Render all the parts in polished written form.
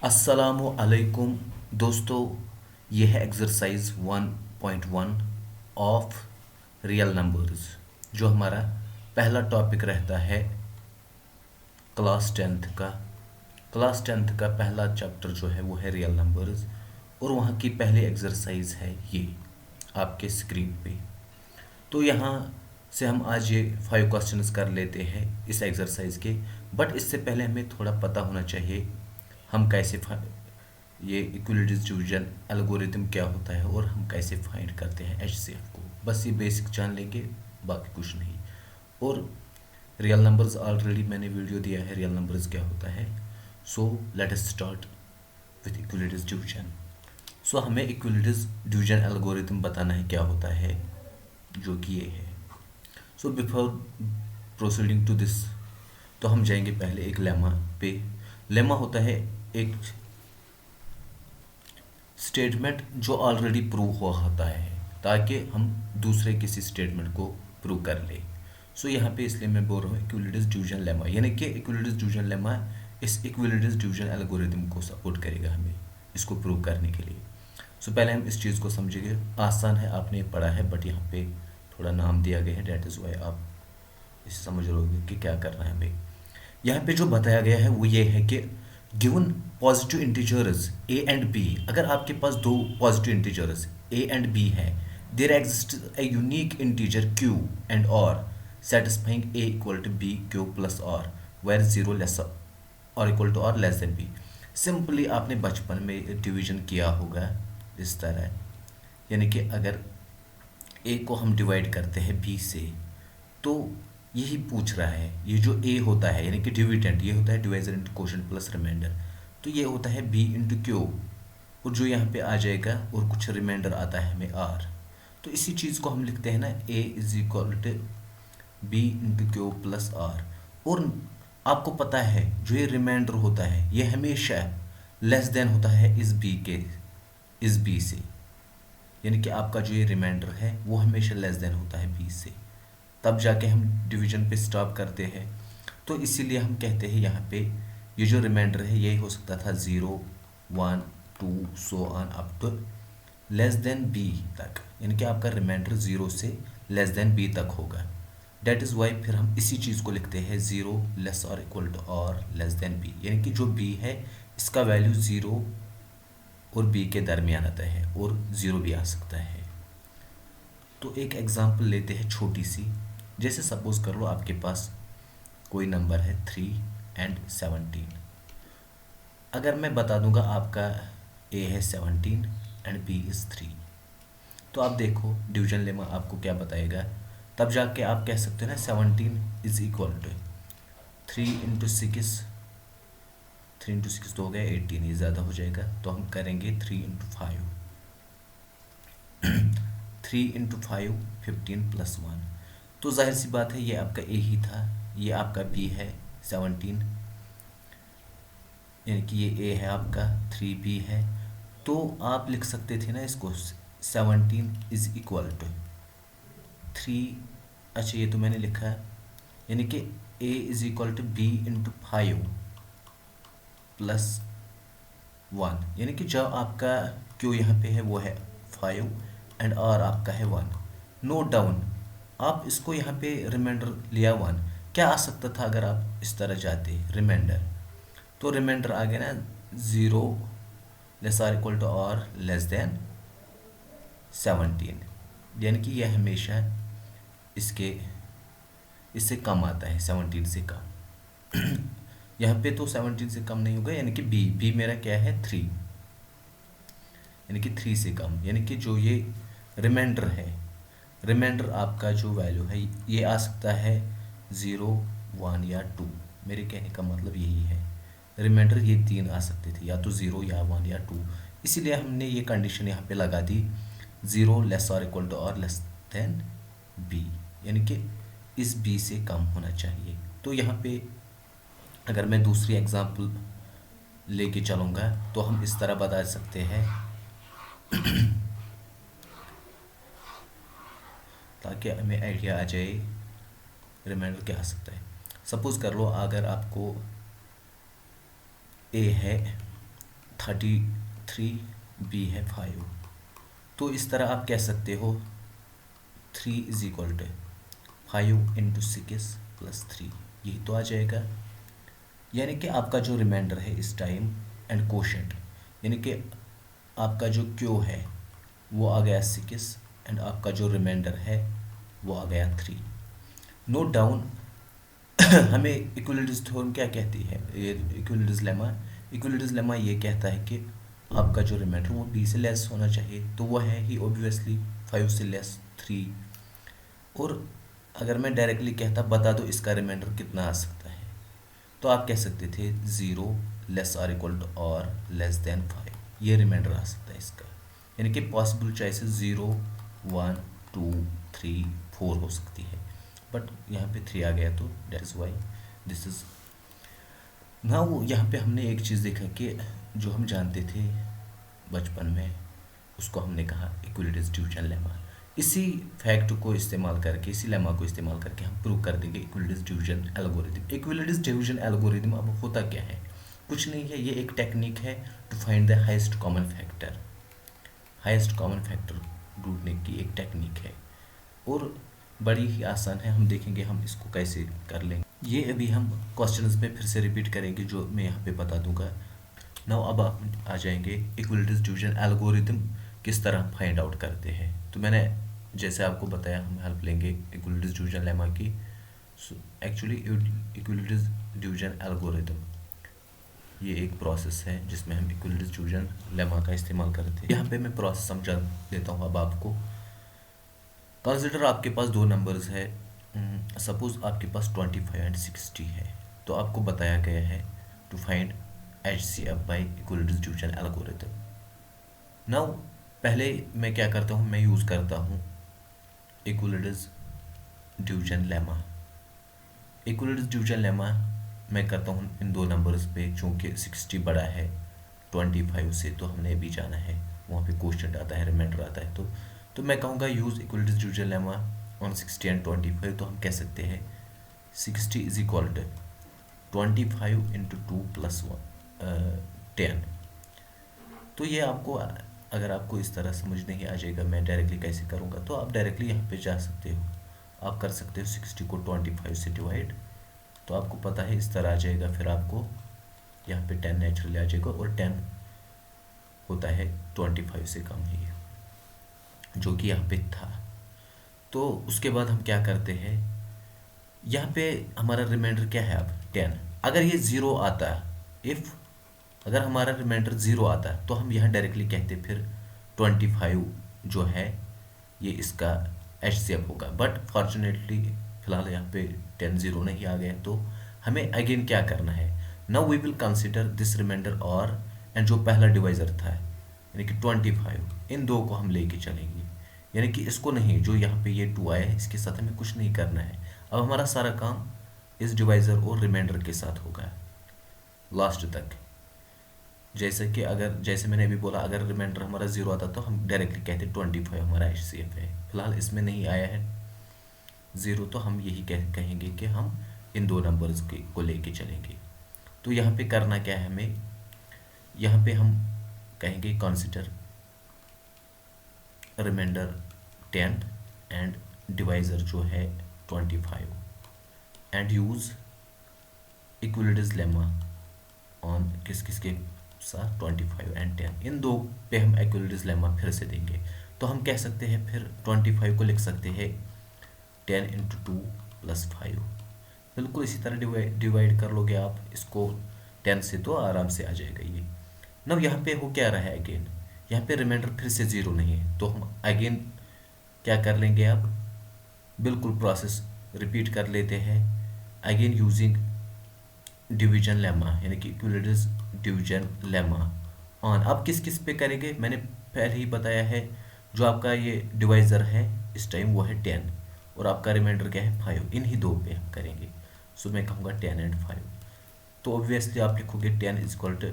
अस्सलामु अलैकुम दोस्तों। यह है एक्सरसाइज 1.1 ऑफ रियल नंबर्स, जो हमारा पहला टॉपिक रहता है क्लास टेंथ का पहला चैप्टर जो है वो है रियल नंबर्स। और वहाँ की पहली एक्सरसाइज है ये आपके स्क्रीन पे। तो यहाँ से हम आज ये 5 क्वेश्चंस कर लेते हैं इस एक्सरसाइज के। बट इससे पहले हमें थोड़ा पता होना चाहिए हम कैसे ये इक्वल डिस्ट्रीब्यूशन एल्गोरिथम क्या होता है और हम कैसे फाइंड करते हैं एचसीएफ को। बस ये बेसिक जान लेंगे, बाकी कुछ नहीं। और रियल नंबर्स ऑलरेडी मैंने वीडियो दिया है रियल नंबर्स क्या होता है। So let us start with equal distribution. So हमें इक्वल डिस्ट्रीब्यूशन एल्गोरिथम बताना है क्या होता है, जो कि ये है। So before proceeding to this, तो हम जाएंगे पहले एक लेमा पे। लेमा होता है एक स्टेटमेंट जो ऑलरेडी प्रूव हुआ होता है, ताकि हम दूसरे किसी स्टेटमेंट को प्रूव कर ले। सो यहाँ पे इसलिए मैं बोल रहा हूँ इक्विलिटीज डिवीजन लेमा, यानी कि इक्विलिटीज डिवीजन लेमा इस इक्विलिटीज डिवीजन एल्गोरिथम को सपोर्ट करेगा हमें इसको प्रूव करने के लिए। सो पहले हम इस चीज़ को समझेंगे। आसान है, आपने पढ़ा है, बट यहाँ पे थोड़ा नाम दिया गया है, डेट इज़ वाई आप इसे समझ रहोगे कि क्या करना है हमें। यहाँ पे जो बताया गया है वो ये है कि given positive integers A and B, अगर आपके पास दो positive integers A and B है, there exist a unique integer Q and R satisfying A equal to B Q plus R where zero less or equal to R less than B. Simply आपने बचपन में division किया होगा इस तरह, यानी कि अगर ए को हम डिवाइड करते हैं बी से, तो यही पूछ रहा है। ये जो ए होता है यानी कि डिविडेंट, ये होता है divisor into quotient plus remainder, तो ये होता है बी इंटू क्यू, और जो यहाँ पे आ जाएगा और कुछ रिमाइंडर आता है हमें आर। तो इसी चीज़ को हम लिखते हैं ना, A is equal to B into Q plus R. और आपको पता है जो ये रिमाइंडर होता है ये हमेशा लेस देन होता है इस बी से, यानी कि आपका जो ये रिमाइंडर है वो हमेशा लेस देन होता है बी से, तब जाके हम डिवीजन पे स्टॉप करते हैं। तो इसीलिए हम कहते हैं यहाँ पे ये जो रिमाइंडर है ये हो सकता था 0, 1, 2 so on up to less than B तक, यानी कि आपका रिमाइंडर 0 से लेस देन बी तक होगा। डेट इज़ वाई फिर हम इसी चीज़ को लिखते हैं 0 less or equal to R less than B, यानी कि जो बी है इसका वैल्यू 0 और बी के दरमियान आता है, और 0 भी आ सकता है। तो एक एग्जांपल लेते हैं छोटी सी। जैसे सपोज कर लो आपके पास कोई नंबर है 3 एंड 17। अगर मैं बता दूंगा आपका ए है 17 एंड बी इज़ 3, तो आप देखो डिवीजन लेमा आपको क्या बताएगा। तब जाके आप कह सकते हो ना 17 is equal to 3 into 6, 3 into 6 तो हो गया 18, ये ज़्यादा हो जाएगा, तो हम करेंगे 3 इंटू 5, 3 इंटू 5 15 प्लस 1। तो जाहिर सी बात है ये आपका ए ही था, ये आपका बी है 17, यानी कि ये ए है आपका, 3 बी है। तो आप लिख सकते थे ना इसको 17 इज इक्वल टू 3, अच्छा ये तो मैंने लिखा है, यानी कि A is equal to B into 5 plus 1, यानी कि जो आपका क्यू यहाँ पे है वो है 5 एंड आर आपका है 1। नोट डाउन, आप इसको यहाँ पे रिमाइंडर लिया 1, क्या आ सकता था अगर आप इस तरह जाते रिमाइंडर, तो रिमाइंडर आ गया ना 0 less or equal to R less then 17, यानी कि यह हमेशा इससे कम आता है, 17 से कम। यहाँ पे तो 17 से कम नहीं होगा, यानी कि बी मेरा क्या है 3, यानी कि 3 से कम, यानी कि जो ये रिमाइंडर है, रिमाइंडर आपका जो वैल्यू है ये आ सकता है 0, 1 या 2। मेरे कहने का मतलब यही है, रिमाइंडर ये 3 आ सकते थे, या तो 0 या 1 या 2। इसीलिए हमने ये कंडीशन यहाँ पे लगा दी 0 less or equal to R less than B, यानी कि इस बी से कम होना चाहिए। तो यहाँ पे अगर मैं दूसरी एग्जांपल लेके चलूँगा तो हम इस तरह बता सकते हैं ताकि हमें आइडिया आ जाए रिमाइंडर क्या आ सकता है। सपोज कर लो अगर आपको ए है 33, बी है 5। तो इस तरह आप कह सकते हो 3 is equal to 5 into 6 plus 3, यही तो आ जाएगा। यानी कि आपका जो रिमाइंडर है इस टाइम एंड कोशेंट, यानी कि आपका जो क्यू है वो आ गया 6 एंड आपका जो रिमाइंडर है वो आ गया 3। नोट डाउन हमें इक्विलिटीज थ्योरम क्या कहती है, ये इक्विलिटीज लेमा ये कहता है कि आपका जो रिमाइंडर वो बी से लेस होना चाहिए, तो वो है ही ऑब्वियसली 5 से लेस 3। और अगर मैं डायरेक्टली कहता बता दो इसका रिमाइंडर कितना आ सकता है, तो आप कह सकते थे 0 less or equal to R less then 5, ये रिमाइंडर आ सकता है इसका। यानी कि पॉसिबल चॉइसेस 0, 1, 2, 3, 4 हो सकती है, बट यहाँ पे 3 आ गया, तो that is why this is now. यहाँ पे हमने एक चीज़ देखा कि जो हम जानते थे बचपन में उसको हमने कहा इक्विलिटीज डिवीजन लेमा। इसी फैक्ट को इस्तेमाल करके, इसी लेमा को इस्तेमाल करके हम प्रूव कर देंगे इक्विलिटीज डिवीजन एल्गोरिथम। इक्विलिटीज डिवीजन एल्गोरिथम अब होता क्या है, कुछ नहीं है, ये एक टेक्निक है to find the highest common factor. Highest common factor ढूंढने की एक टेक्निक है और बड़ी ही आसान है। हम देखेंगे हम इसको कैसे कर लेंगे। ये अभी हम क्वेश्चंस में फिर से रिपीट करेंगे जो मैं यहाँ पे बता दूंगा। नाउ अब आप आ जाएंगे इक्विलिटीज डिवीजन एल्गोरिथम किस तरह फाइंड आउट करते हैं। तो मैंने जैसे आपको बताया हम हेल्प लेंगे इक्विलिटीज डिवीजन लेमा की। एक्चुअली इक्विलिटीज डिवीजन एल्गोरिथम ये एक प्रोसेस है जिसमें हम इक्विलिटीज डिवीजन लेमा का इस्तेमाल करते हैं। यहाँ पे मैं प्रोसेस समझा देता हूँ अब आपको। कंसिडर आपके पास दो नंबर्स है, सपोज आपके पास 25 एंड 60 है। तो आपको बताया गया है to find HCF by equalities division algorithm. Now पहले मैं क्या करता हूँ, मैं यूज़ करता हूँ equalities division lemma. Equalities division lemma मैं करता हूँ इन दो नंबर्स पे, चूँकि 60 बड़ा है 25 से, तो हमने अभी जाना है वहाँ पे क्वेश्चन आता है, रिमाइंडर आता है। तो मैं कहूँगा use equalities division lemma on 60 and 25। तो हम कह सकते हैं 60 is equal to 25 into 2 plus 10। तो ये आपको, अगर आपको इस तरह समझ नहीं आ जाएगा मैं डायरेक्टली कैसे करूँगा, तो आप डायरेक्टली यहाँ पे जा सकते हो। आप कर सकते हो 60 को 25 से डिवाइड, तो आपको पता है इस तरह आ जाएगा। फिर आपको यहाँ पे 10 नेचुरली आ जाएगा और 10 होता है 25 से कम ही, जो कि यहाँ पे था। तो उसके बाद हम क्या करते हैं, यहाँ पे हमारा रिमाइंडर क्या है अब 10। अगर ये 0 आता है, अगर हमारा रिमाइंडर 0 आता है तो हम यहाँ डायरेक्टली कहते फिर 25 जो है ये इसका HCF होगा। बट फॉर्चुनेटली फिलहाल यहाँ पे 10 0 नहीं आ गया, तो हमें अगेन क्या करना है, now we will consider this remainder और एंड जो पहला डिवाइजर था यानी कि 25, इन दो को हम लेके चलेंगे। यानी कि इसको नहीं, जो यहाँ पे ये 2 आया है इसके साथ हमें कुछ नहीं करना है। अब हमारा सारा काम इस डिवाइजर और रिमाइंडर के साथ होगा लास्ट तक। जैसे मैंने अभी बोला, अगर रिमाइंडर हमारा 0 आता तो हम डायरेक्टली कहते 25 हमारा HCF है। फिलहाल इसमें नहीं आया है 0, तो हम यही कहेंगे कि हम इन दो नंबर्स को लेके चलेंगे। तो यहाँ पे करना क्या है हमें, यहाँ पे हम कहेंगे कंसिडर रिमाइंडर 10 एंड डिवाइजर जो है 25 एंड यूज इक्विलिटीज लेमा ऑन किस के साथ 25 एंड 10। इन दो पे हम इक्विलिटीज लेमा फिर से देंगे। तो हम कह सकते हैं फिर 25 को लिख सकते हैं 10 इंटू 2 प्लस 5। बिल्कुल इसी तरह डिवाइड कर लोगे आप इसको 10 से, तो आराम से आ जाएगा ये। नब यहाँ पे हो क्या रहा है अगेन, यहाँ पे रिमाइंडर फिर से 0 नहीं है, तो हम अगेन क्या कर लेंगे, अब बिल्कुल प्रोसेस रिपीट कर लेते हैं अगेन यूजिंग डिवीजन लेमा, यानी कि इक्विलिटीज डिवीजन लेमा ऑन। अब किस पे करेंगे, मैंने पहले ही बताया है, जो आपका ये डिवाइजर है इस टाइम वो है 10 और आपका रिमाइंडर क्या है 5, इन ही दो पे हम करेंगे। सो मैं कहूँगा 10 एंड 5। तो ऑब्वियसली आप लिखोगे 10 is equal to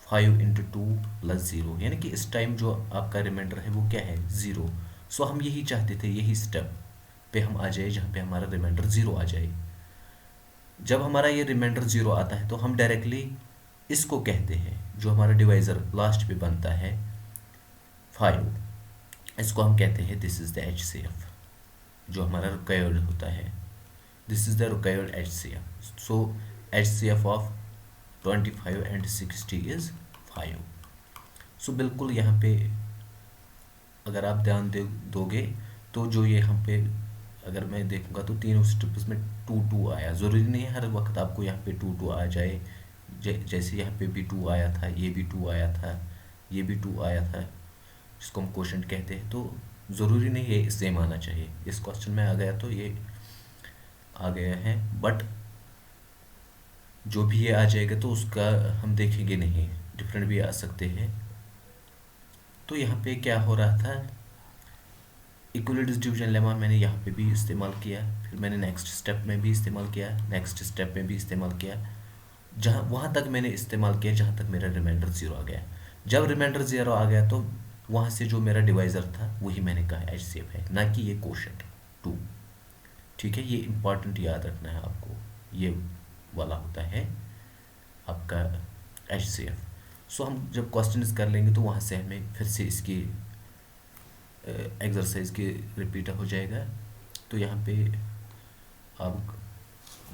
5 into 2 plus 0, यानी कि इस टाइम जो आपका रिमाइंडर है वो क्या है 0। सो हम यही चाहते थे, यही स्टेप पे हम आ जाए जहाँ पे हमारा रिमाइंडर 0 आ जाए। जब हमारा ये रिमाइंडर 0 आता है तो हम डायरेक्टली इसको कहते हैं, जो हमारा डिवाइज़र लास्ट पे बनता है 5, इसको हम कहते हैं दिस इज़ द HCF, जो हमारा रिक्वायर्ड होता है, this is the required HCF। So HCF of 25 and 60 is 5। सो बिल्कुल यहाँ पे अगर आप ध्यान दोगे तो जो ये यहाँ पे अगर मैं देखूंगा तो तीनों स्टेप्स में 2 आया। ज़रूरी नहीं है हर वक्त आपको यहाँ पे 2 आ जाए। जैसे यहाँ पे भी 2 आया था, ये भी 2 आया था, ये भी 2 आया था, जिसको हम क्वोशंट कहते हैं। तो ज़रूरी नहीं है सेम आना चाहिए। इस क्वेश्चन में आ गया तो ये आ गया है, बट जो भी ये आ जाएगा तो उसका हम देखेंगे नहीं, डिफरेंट भी आ सकते हैं। तो यहाँ पे क्या हो रहा था, इक्वल डिस्ट्रीब्यूशन लेमा मैंने यहाँ पे भी इस्तेमाल किया, फिर मैंने नेक्स्ट स्टेप में भी इस्तेमाल किया, नेक्स्ट स्टेप में भी इस्तेमाल किया, जहाँ वहाँ तक मैंने इस्तेमाल किया जहाँ तक मेरा रिमाइंडर 0 आ गया। जब रिमाइंडर 0 आ गया तो वहाँ से जो मेरा डिवाइज़र था वही मैंने कहा HCF है, ना कि ये क्वोशंट 2। ठीक है, ये इम्पॉर्टेंट याद रखना है आपको, ये वाला होता है आपका HCF। सो हम जब क्वेश्चन कर लेंगे तो वहाँ से हमें फिर से इसकी एक्सरसाइज के रिपीट हो जाएगा। तो यहाँ पे आप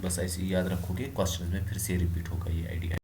बस ऐसे ही याद रखोगे, क्वेश्चन में फिर से रिपीट होगा ये आइडिया।